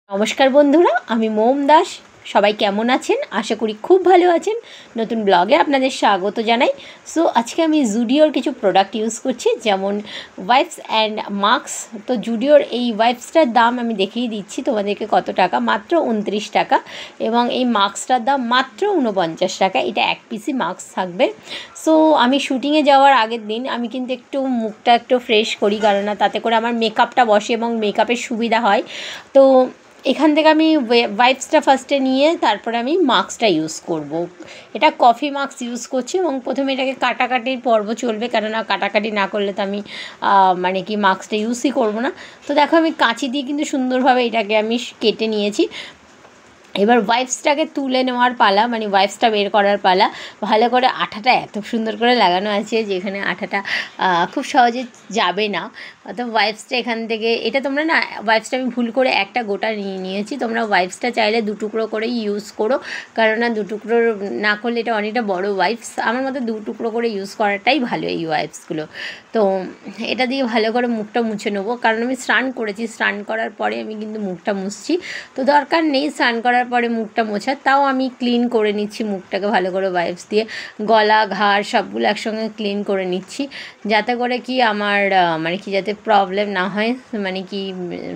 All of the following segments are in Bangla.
নমস্কার বন্ধুরা, আমি মোম দাস। সবাই কেমন আছেন? আশা করি খুব ভালো আছেন। নতুন ব্লগে আপনাদের স্বাগত জানাই। সো আজকে আমি জুডিওর কিছু প্রোডাক্ট ইউজ করছি, যেমন ওয়াইপস অ্যান্ড মাস্ক। তো জুডিওর এই ওয়াইপসটার দাম আমি দেখিয়ে দিচ্ছি তোমাদেরকে কত টাকা, মাত্র 29 টাকা। এবং এই মাস্কটার দাম মাত্র 49 টাকা। এটা এক পিসি মাস্ক থাকবে। সো আমি শুটিংয়ে যাওয়ার আগের দিন আমি কিন্তু একটু মুখটা একটু ফ্রেশ করি, কারণ তাতে করে আমার মেকআপটা বসে এবং মেকআপের সুবিধা হয়। তো এখান থেকে আমি ওয়াইপসটা ফার্স্টে নিয়ে তারপরে আমি মাস্কটা ইউজ করব। এটা কফি মাস্ক ইউজ করছি এবং প্রথমে এটাকে কাটাকাটির পর্ব চলবে, কেননা কাটাকাটি না করলে তো আমি মাস্কটা ইউজই করব না। তো দেখো আমি কাঁচি দিয়ে কিন্তু সুন্দরভাবে এটাকে আমি কেটে নিয়েছি। এবার ওয়াইপসটাকে তুলে নেওয়ার পালা, ওয়াইপসটা বের করার পালা। ভালো করে আঠাটা এত সুন্দর করে লাগানো আছে যেখানে আঠাটা খুব সহজে যাবে না। তো ওয়াইপসটা এখান থেকে, এটা তোমরা না, ওয়াইপসটা আমি ভুল করে একটা গোটা নিয়েছি। তোমরা ওয়াইপসটা চাইলে দুটুকরো করেই ইউজ করো, কারণ দুটুকরো না করলে এটা অনেকটা বড় ওয়াইপস। আমার মতে দুটুকরো করে ইউজ করাটাই ভালো এই ওয়াইপসগুলো। তো এটা দিয়ে ভালো করে মুখটা মুছে নেবো, কারণ আমি স্নান করেছি। স্নান করার পরে আমি কিন্তু মুখটা মুছছি, তো দরকার নেই স্নান করার পরে মুখটা মোছা। তাও আমি ক্লিন করে নিচ্ছি মুখটাকে ভালো করে ওয়াইপস দিয়ে, গলা ঘাড় সবগুলো একসঙ্গে ক্লিন করে নিচ্ছি, যাতে করে কি আমার যাতে প্রবলেম না হয়,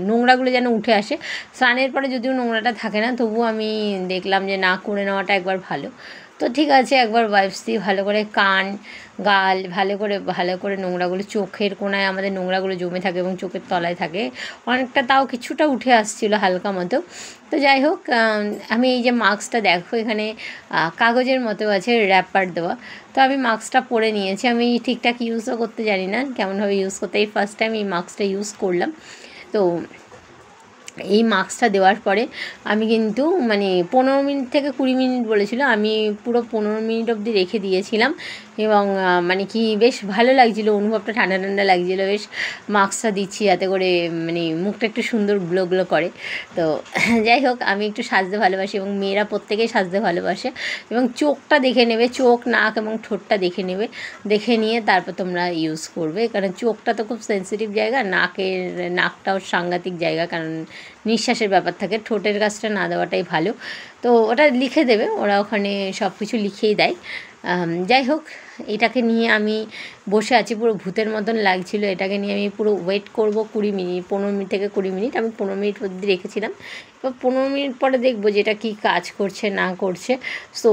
নোংরাগুলো যেন উঠে আসে। স্নানের পরে যদিও নোংরাটা থাকে না, তবুও আমি দেখলাম যে না করে নেওয়াটা একবার ভালো। তো ঠিক আছে, একবার ওয়াইপস দিয়ে ভালো করে কান গাল ভালো করে নোংরাগুলো, চোখের কোণায় আমাদের নোংরাগুলো জমে থাকে এবং চোখের তলায় থাকে অনেকটা, তাও কিছুটা উঠে আসছিলো হালকা মতো। তো যাই হোক, আমি এই যে মাস্কটা দেখো এখানে কাগজের মতো আছে র্যাপার দেওয়া। তো আমি মাস্কটা পরে নিয়েছি। আমি ঠিকঠাক ইউজও করতে জানি না কেমনভাবে ইউজ করতে, এই ফার্স্ট টাইম এই মাস্কটা ইউজ করলাম। তো এই মাস্কটা দেওয়ার পরে আমি কিন্তু 15 মিনিট থেকে 20 মিনিট বলেছিল, আমি পুরো 15 মিনিট অবধি রেখে দিয়েছিলাম। এবং বেশ ভালো লাগছিলো, অনুভবটা ঠান্ডা ঠান্ডা লাগছিলো। বেশ মাস্কটা দিচ্ছি যাতে করে মুখটা একটু সুন্দর গ্লো গ্লো করে। তো যাই হোক, আমি একটু সাজতে ভালোবাসি এবং মেয়েরা প্রত্যেকেই সাজতে ভালোবাসে। এবং চোখটা দেখে নেবে, চোখ নাক এবং ঠোঁটটা দেখে নেবে, দেখে নিয়ে তারপর তোমরা ইউজ করবে, কারণ চোখটা তো খুব সেন্সিটিভ জায়গা, নাকটাও সাংঘাতিক জায়গা, কারণ নিঃশ্বাসের ব্যাপার থাকে। ঠোঁটের কাজটা না দেওয়াটাই ভালো। তো ওটা লিখে দেবে, ওরা ওখানে সব কিছু লিখেই দেয়। যাই হোক, এটাকে নিয়ে আমি বসে আছি, পুরো ভূতের মতন লাগছিলো। এটাকে নিয়ে আমি পুরো ওয়েট করব 15 মিনিট থেকে 20 মিনিট। আমি 15 মিনিট অবধি রেখেছিলাম। এবার 15 মিনিট পরে দেখবো যে এটা কী কাজ করছে না করছে। সো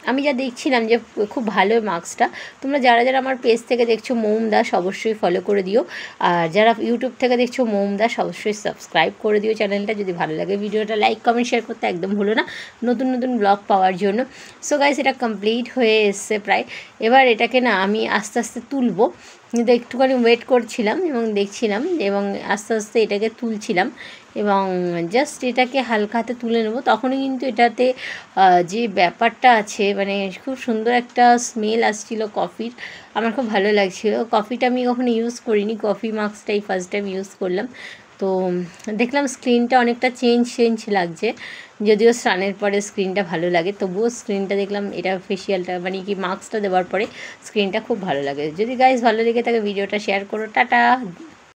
আমি যা দেখছিলাম যে খুব ভালো মাস্কটা। তোমরা যারা যারা আমার পেজ থেকে দেখছো মোম দাস, অবশ্যই ফলো করে দিও। আর যারা ইউটিউব থেকে দেখছো মোম দাস, অবশ্যই সাবস্ক্রাইব করে দিও চ্যানেলটা। যদি ভালো লাগে ভিডিওটা লাইক কমেন্ট শেয়ার করতে একদম ভুলো না, নতুন নতুন ব্লগ পাওয়ার জন্য। সো গাইস, এটা কমপ্লিট হয়ে এসছে প্রায়। এবার এটাকে না আমি আস্তে আস্তে তুলবো, কিন্তু একটুখানি ওয়েট করছিলাম এবং দেখছিলাম, এবং আস্তে আস্তে এটাকে তুলছিলাম এবং জাস্ট এটাকে হালকা হাতে তুলে নেবো। তখনই কিন্তু এটাতে যে ব্যাপারটা আছে, খুব সুন্দর একটা স্মেল আসছিলো কফির, আমার খুব ভালো লাগছিলো। কফিটা আমি কখনো ইউজ করিনি, কফি মাস্কটাই ফার্স্ট টাইম ইউজ করলাম। তো দেখলাম স্ক্রিনটা অনেকটা চেঞ্জ লাগছে, যদিও স্নানের পরে স্ক্রিনটা ভালো লাগে, তবুও স্ক্রিনটা দেখলাম, এটা ফেশিয়ালটা মাস্কটা দেওয়ার পরে স্ক্রিনটা খুব ভালো লাগে। যদি গাইস ভালো লেগে থাকে ভিডিওটা শেয়ার করো। টাটা।